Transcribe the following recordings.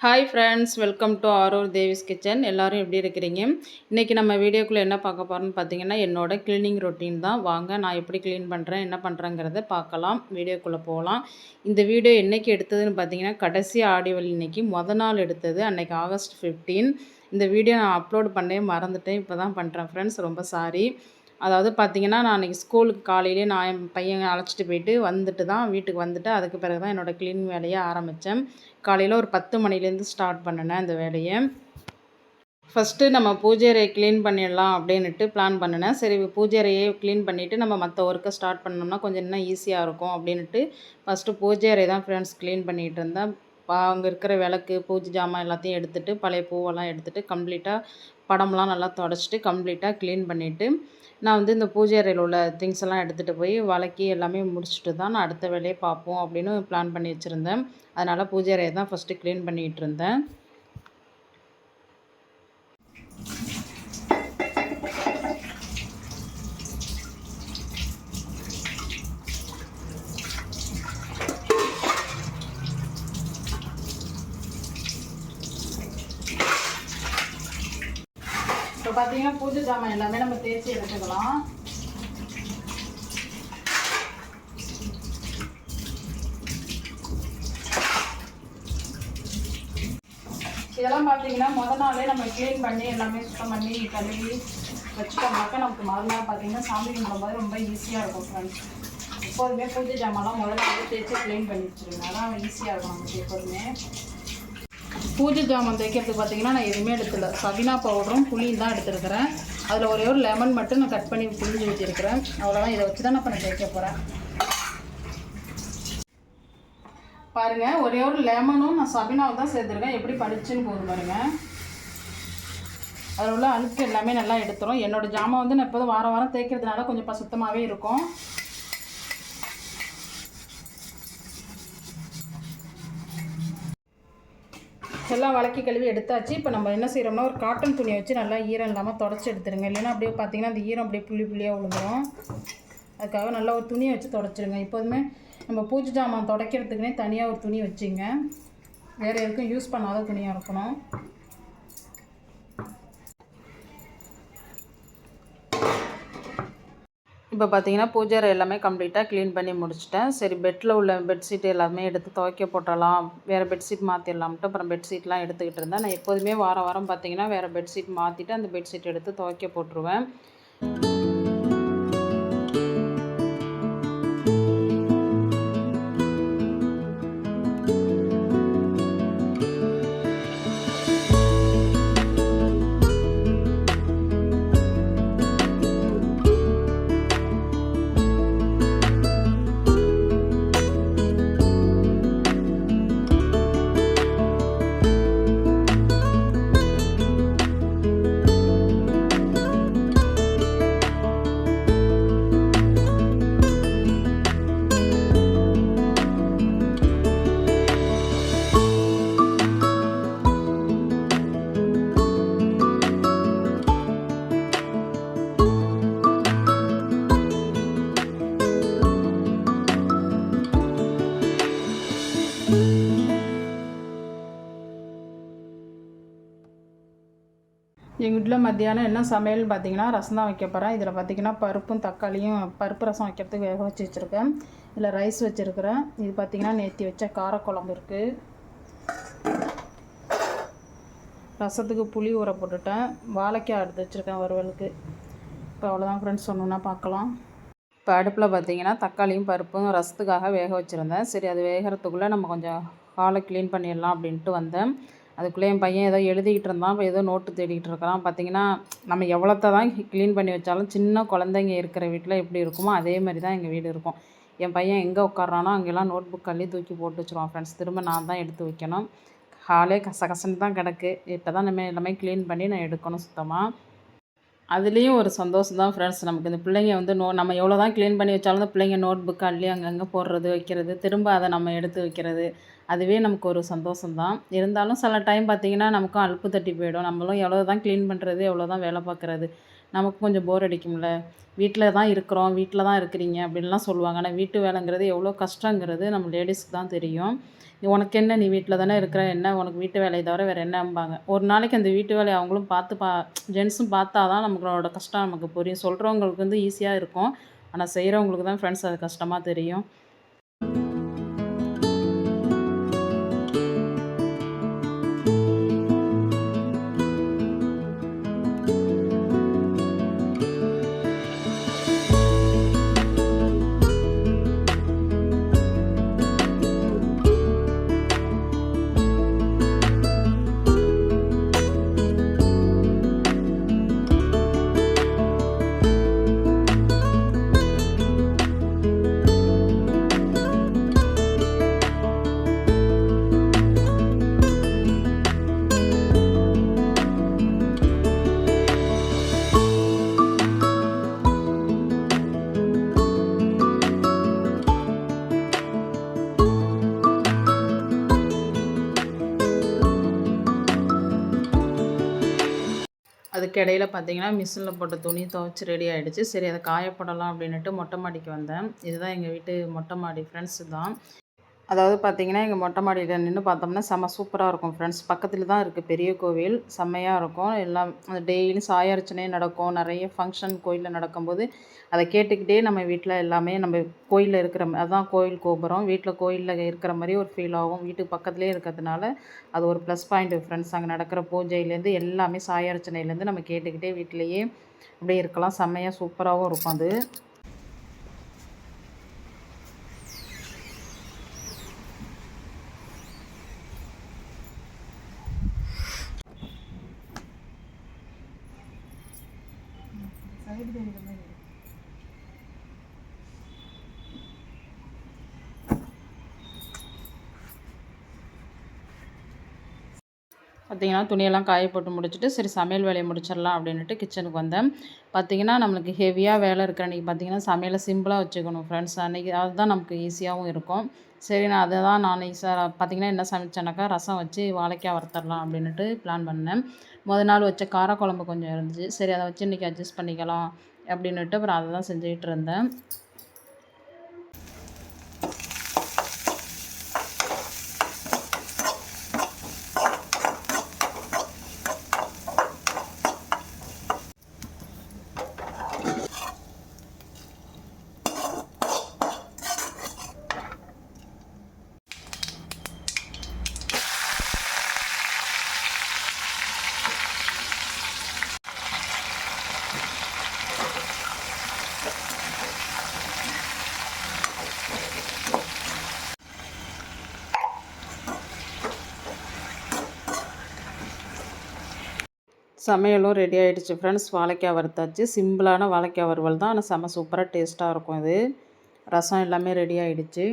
Hi friends, welcome to Arur Devi's kitchen. எல்லோரும் எப்படி இருக்கிறீங்க? இன்றைக்கி நம்ம வீடியோக்குள்ளே என்ன பார்க்க போகிறோம்னு பார்த்தீங்கன்னா, என்னோட க்ளீனிங் ரொட்டீன் தான். வாங்க நான் எப்படி க்ளீன் பண்ணுறேன், என்ன பண்ணுறேங்கிறத பார்க்கலாம். வீடியோக்குள்ளே போகலாம். இந்த வீடியோ என்றைக்கு எடுத்ததுன்னு பார்த்தீங்கன்னா, கடைசி ஆடியோவில் இன்றைக்கி நாள் எடுத்தது. அன்றைக்கி ஆகஸ்ட் 15. இந்த வீடியோ நான் அப்லோட் பண்ணவே மறந்துட்டேன். இப்போ தான் பண்ணுறேன் ஃப்ரெண்ட்ஸ், ரொம்ப சாரி. அதாவது பார்த்திங்கன்னா, நான் அன்றைக்கி ஸ்கூலுக்கு காலையிலே நான் என் பையன் அழைச்சிட்டு போயிட்டு வந்துட்டு தான் வீட்டுக்கு வந்துட்டு அதுக்கு பிறகு தான் என்னோடய க்ளீன் வேலையை ஆரம்பித்தேன். காலையில் ஒரு 10 மணிலேருந்து ஸ்டார்ட் பண்ணினேன் இந்த வேலையை. ஃபஸ்ட்டு நம்ம பூஜை அறையை க்ளீன் பண்ணிடலாம் அப்படின்ட்டு பிளான் பண்ணினேன். சரி, பூஜை அறையை க்ளீன் பண்ணிவிட்டு நம்ம மற்ற ஒர்க்கை ஸ்டார்ட் பண்ணோம்னா கொஞ்சம் இன்னும் ஈஸியாக இருக்கும் அப்படின்ட்டு ஃபஸ்ட்டு பூஜை அறை தான் ஃப்ரெண்ட்ஸ் க்ளீன் பண்ணிகிட்டு இருந்தேன். அங்கே இருக்கிற விளக்கு, பூஜை ஜாமான் எல்லாத்தையும் எடுத்துகிட்டு பழைய பூவெல்லாம் எடுத்துகிட்டு கம்ப்ளீட்டாக படம்லாம் நல்லா தொடச்சிட்டு கம்ப்ளீட்டாக க்ளீன் பண்ணிவிட்டு நான் வந்து இந்த பூஜை அறையில் உள்ள திங்ஸ் எல்லாம் எடுத்துகிட்டு போய் வழக்கி எல்லாமே முடிச்சுட்டு தான் நான் அடுத்த வேலையை பார்ப்போம் அப்படின்னு பிளான் பண்ணி வச்சுருந்தேன். அதனால் பூஜை அறையை தான் ஃபஸ்ட்டு க்ளீன் பண்ணிகிட்டு இருந்தேன். இப்போ பார்த்தீங்கன்னா பூஜை ஜாமான் எல்லாமே நம்ம தேய்ச்சி எடுத்துக்கலாம். இதெல்லாம் பார்த்தீங்கன்னா நாளே நம்ம க்ளீன் பண்ணி எல்லாமே சுத்தம் பண்ணி கழுவி வச்சுட்டோம்னாக்கா நமக்கு மறுநாள் பார்த்தீங்கன்னா சாமி கும்பிடும்போது ரொம்ப ஈஸியாக இருக்கும் ஃப்ரெண்ட்ஸ். எப்போதுமே பூஜை ஜாமான்லாம் நாளே தேய்ச்சி க்ளீன் பண்ணி வச்சுருங்க, அதான் ஈஸியாக இருக்கும் நமக்கு எப்போதுமே. பூஜை ஜாமான் தேய்க்கிறதுக்கு பார்த்தீங்கன்னா நான் எதுவுமே எடுத்துல, சபினா பவுடரும் புளியும் தான் எடுத்துருக்கிறேன். அதில் ஒரே ஒரு லெமன் மட்டும் நான் கட் பண்ணி புளிஞ்சு வச்சுருக்கிறேன். அவ்வளோதான். இதை வச்சு தான் நான் இப்போ நான் தேய்க்க போகிறேன். பாருங்கள், ஒரே ஒரு லெமனும் நான் சபினாவை தான் சேர்த்துருக்கேன். எப்படி பளிச்சுன்னு போகுது பாருங்கள். அதில் உள்ள அழுக்கு எல்லாமே நல்லா எடுத்துரும். என்னோடய ஜாமான் வந்து நான் எப்போதும் வாரம் வாரம் தேய்க்கிறதுனால கொஞ்சம் சுத்தமாகவே இருக்கும். எல்லாம் வழக்கி கழுவி எடுத்தாச்சு. இப்போ நம்ம என்ன செய்கிறோம்னா ஒரு காட்டன் துணியை வச்சு நல்லா ஈரம் இல்லாமல் தொடச்சி எடுத்துருங்க. இல்லைன்னா அப்படியே பார்த்தீங்கன்னா அந்த ஈரம் அப்படியே புள்ளி புள்ளியாக விழுந்துடும். அதுக்காக நல்லா ஒரு துணியை வச்சு தொடச்சிடுங்க. எப்போதுமே நம்ம பூஜை ஜாமான் துடைக்கிறதுக்குனே தனியாக ஒரு துணி வச்சுங்க. வேறு எதுக்கும் யூஸ் பண்ணாத துணியாக இருக்கணும். இப்போ பார்த்தீங்கன்னா பூஜை அறை எல்லாமே கம்ப்ளீட்டாக க்ளீன் பண்ணி முடிச்சிட்டேன். சரி, பெட்டில் உள்ள பெட்ஷீட் எல்லாமே எடுத்து துவைக்க போட்டலாம், வேறு பெட்ஷீட் மாற்றிடலாம்ட்டு அப்புறம் பெட்ஷீட்லாம் எடுத்துக்கிட்டு இருந்தேன். நான் எப்போதுமே வாரம் வாரம் பார்த்தீங்கன்னா வேறு பெட்ஷீட் மாற்றிட்டு அந்த பெட்ஷீட் எடுத்து துவைக்க போட்டுருவேன். எங்கள் வீட்டில் மத்தியானம் என்ன சமையல்னு பார்த்தீங்கன்னா ரசம் தான் வைக்க போகிறேன். இதில் பார்த்திங்கன்னா பருப்பும் தக்காளியும் பருப்பு ரசம் வைக்கிறதுக்கு வேக வச்சு வச்சுருக்கேன். இதில் ரைஸ் வச்சுருக்கிறேன். இது பார்த்திங்கன்னா நேற்று வச்ச காரக்குழம்பு இருக்குது. ரசத்துக்கு புளி ஊற போட்டுட்டேன். வாழைக்காய் எடுத்து வச்சுருக்கேன் வறுவலுக்கு. இப்போ அவ்வளோதான் ஃப்ரெண்ட்ஸ், சொன்னோன்னா பார்க்கலாம். இப்போ அடுப்பில் பார்த்திங்கன்னா தக்காளியும் பருப்பும் ரசத்துக்காக வேக வச்சுருந்தேன். சரி, அது வேகிறதுக்குள்ளே நம்ம கொஞ்சம் ஹாலை க்ளீன் பண்ணிடலாம் அப்படின்ட்டு வந்தேன். அதுக்குள்ளே என் பையன் ஏதோ எழுதிக்கிட்டு இருந்தான். இப்போ ஏதோ நோட்டு தேடிக்கிட்டு இருக்கிறான். பார்த்திங்கன்னா நம்ம எவ்வளோத்த தான் க்ளீன் பண்ணி வச்சாலும் சின்ன குழந்தைங்க இருக்கிற வீட்டில் எப்படி இருக்குமோ அதே மாதிரி தான் எங்கள் வீடு இருக்கும். என் பையன் எங்கே உட்காரானோ அங்கெல்லாம் நோட் புக் அள்ளி தூக்கி போட்டு வச்சுருவான் ஃப்ரெண்ட்ஸ். திரும்ப நான் தான் எடுத்து வைக்கணும். ஹாலே கசகசன்னு தான் கிடக்கு. இப்போ தான் நம்ம எல்லாமே க்ளீன் பண்ணி நான் எடுக்கணும் சுத்தமாக. அதுலேயும் ஒரு சந்தோஷம் தான் ஃப்ரெண்ட்ஸ். நமக்கு இந்த பிள்ளைங்க வந்து நம்ம எவ்வளோ தான் க்ளீன் பண்ணி வச்சாலும் இந்த பிள்ளைங்க நோட் புக் அள்ளி அங்கங்கே போடுறது வைக்கிறது, திரும்ப அதை நம்ம எடுத்து வைக்கிறது, அதுவே நமக்கு ஒரு சந்தோஷம் தான். இருந்தாலும் சில டைம் பார்த்திங்கன்னா நமக்கும் அலுப்பு தட்டி போயிடும். நம்மளும் எவ்வளோ தான் க்ளீன் பண்ணுறது, எவ்வளோ தான் வேலை பார்க்குறது, நமக்கு கொஞ்சம் போர் அடிக்கும்ல. வீட்டில் தான் இருக்கிறோம், வீட்டில் தான் இருக்கிறீங்க அப்படின்லாம் சொல்லுவாங்க. ஆனால் வீட்டு வேலைங்கிறது எவ்வளோ கஷ்டங்கிறது நம்ம லேடிஸ்க்கு தான் தெரியும். உனக்கு என்ன, நீ வீட்டில் தானே இருக்கிற, என்ன உனக்கு வீட்டு வேலையை தவிர வேறு என்னம்பாங்க. ஒரு நாளைக்கு அந்த வீட்டு வேலையை அவங்களும் பார்த்து ஜென்ஸும் பார்த்தா தான் நம்மளோட கஷ்டம் நமக்கு புரியும். சொல்கிறவங்களுக்கு வந்து ஈஸியாக இருக்கும், ஆனால் செய்கிறவங்களுக்கு தான் ஃப்ரெண்ட்ஸ் அது கஷ்டமாக தெரியும். அதுக்கு இடையில பார்த்தீங்கன்னா, மிஷினில் போட்ட துணி துவைச்சி ரெடி ஆகிடுச்சு. சரி அதை காயப்படலாம் அப்படின்னுட்டு மொட்டை மாடிக்கு வந்தேன். இதுதான் எங்கள் வீட்டு மொட்டை மாடி ஃப்ரெண்ட்ஸு தான். அதாவது பார்த்தீங்கன்னா, எங்கள் மொட்டை மாடியில் நின்று பார்த்தோம்னா செம்ம சூப்பராக இருக்கும் ஃப்ரெண்ட்ஸ். பக்கத்தில் தான் இருக்குது பெரிய கோவில். செம்மையாக இருக்கும். எல்லாம் டெய்லியும் சாய அர்ச்சனை நடக்கும். நிறைய ஃபங்க்ஷன் கோயிலில் நடக்கும்போது அதை கேட்டுக்கிட்டே நம்ம வீட்டில் எல்லாமே நம்ம கோயிலில் இருக்கிற அதுதான் கோயில் கோபுரம். வீட்டில் கோயிலில் இருக்கிற மாதிரி ஒரு ஃபீல் ஆகும். வீட்டுக்கு பக்கத்துலேயே இருக்கிறதுனால அது ஒரு ப்ளஸ் பாயிண்ட் ஃப்ரெண்ட்ஸ். அங்கே நடக்கிற பூஜையிலேருந்து எல்லாமே சாய அர்ச்சனையிலேருந்து நம்ம கேட்டுக்கிட்டே வீட்டிலையே அப்படியே இருக்கலாம். செம்மையாக சூப்பராகவும் இருக்கும் அது. பார்த்திங்கன்னா துணியெல்லாம் காய போட்டு முடிச்சுட்டு சரி சமையல் வேலையை முடிச்சிடலாம் அப்படின்ட்டு கிச்சனுக்கு வந்தேன். பார்த்திங்கன்னா நம்மளுக்கு ஹெவியாக வேலை இருக்கிற அன்றைக்கி பார்த்திங்கன்னா சமையலை சிம்பிளாக வச்சுக்கணும் ஃப்ரெண்ட்ஸ். அன்றைக்கி அதுதான் நமக்கு ஈஸியாகவும் இருக்கும். சரி நான் அதை தான் நான் பார்த்திங்கன்னா என்ன சமைச்சேனாக்கா ரசம் வச்சு வாழைக்காய் வறுத்தரலாம் அப்படின்ட்டு பிளான் பண்ணேன். நாள் வச்ச காரக்குழம்பு கொஞ்சம் இருந்துச்சு. சரி அதை வச்சு இன்றைக்கி அட்ஜஸ்ட் பண்ணிக்கலாம் அப்படின்ட்டு அப்புறம் அதை தான் செஞ்சுக்கிட்டு இருந்தேன். சமையலும் ரெடி ஆகிடுச்சு ஃப்ரெண்ட்ஸ். வாழைக்காய் வறுத்தாச்சு. சிம்பிளான வாழைக்காய் வறுவல் தான், ஆனால் செம்ம சூப்பராக டேஸ்ட்டாக இருக்கும் இது. ரசம் எல்லாமே ரெடி ஆகிடுச்சு.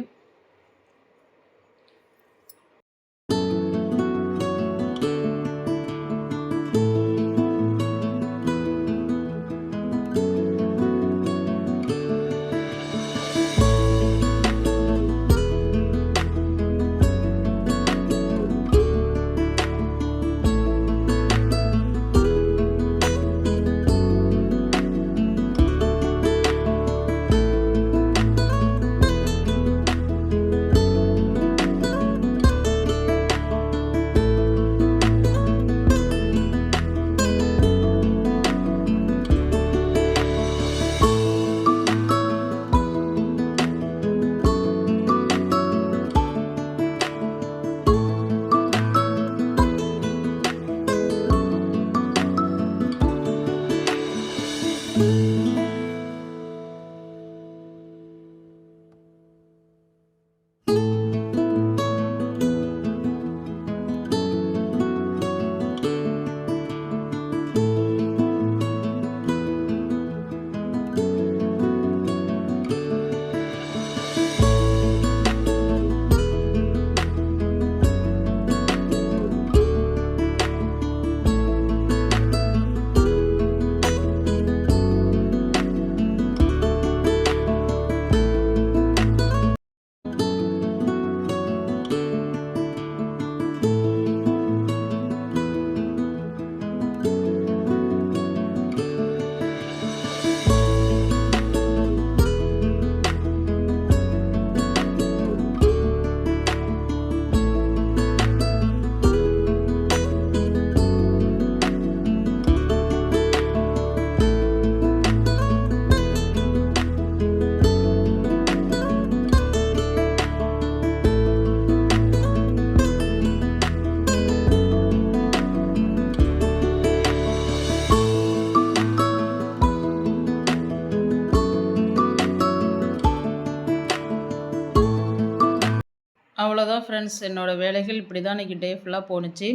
ஃப்ரெண்ட்ஸ், என்னோடய வேலைகள் இப்படி தான் இன்றைக்கி டே ஃபுல்லாக போணுச்சு.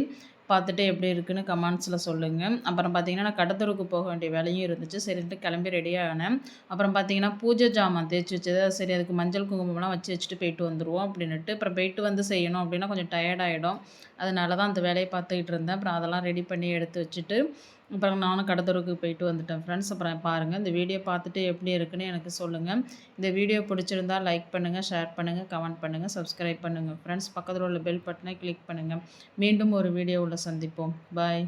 பார்த்துட்டு எப்படி இருக்குன்னு கமெண்ட்ஸில் சொல்லுங்கள். அப்புறம் பார்த்தீங்கன்னா, நான் கடத்தெருவுக்கு போக வேண்டிய வேலையும் இருந்துச்சு. சரின்ட்டு கிளம்பி ரெடியானேன். அப்புறம் பார்த்தீங்கன்னா, பூஜை ஜாமான் தேய்ச்சி வச்சது. சரி அதுக்கு மஞ்சள் குங்குமம்லாம் வச்சுட்டு போயிட்டு வந்துருவோம் அப்படின்னுட்டு, அப்புறம் போயிட்டு வந்து செய்யணும் அப்படின்னா கொஞ்சம் டயர்ட் ஆகிடும். அதனால தான் அந்த வேலையை பார்த்துக்கிட்டு இருந்தேன். அப்புறம் அதெல்லாம் ரெடி பண்ணி எடுத்து வச்சுட்டு, அப்புறம் நானும் கடத்தெருவுக்கு போயிட்டு வந்துட்டேன் ஃப்ரெண்ட்ஸ். அப்புறம் பாருங்கள், இந்த வீடியோ பார்த்துட்டு எப்படி இருக்குன்னு எனக்கு சொல்லுங்கள். இந்த வீடியோ பிடிச்சிருந்தா லைக் பண்ணுங்கள், ஷேர் பண்ணுங்கள், கமெண்ட் பண்ணுங்கள், சப்ஸ்கிரைப் பண்ணுங்கள் ஃப்ரெண்ட்ஸ். பக்கத்தில் உள்ள பெல் பட்டனை கிளிக் பண்ணுங்கள். மீண்டும் ஒரு வீடியோவில் சந்திப்போம். பாய்.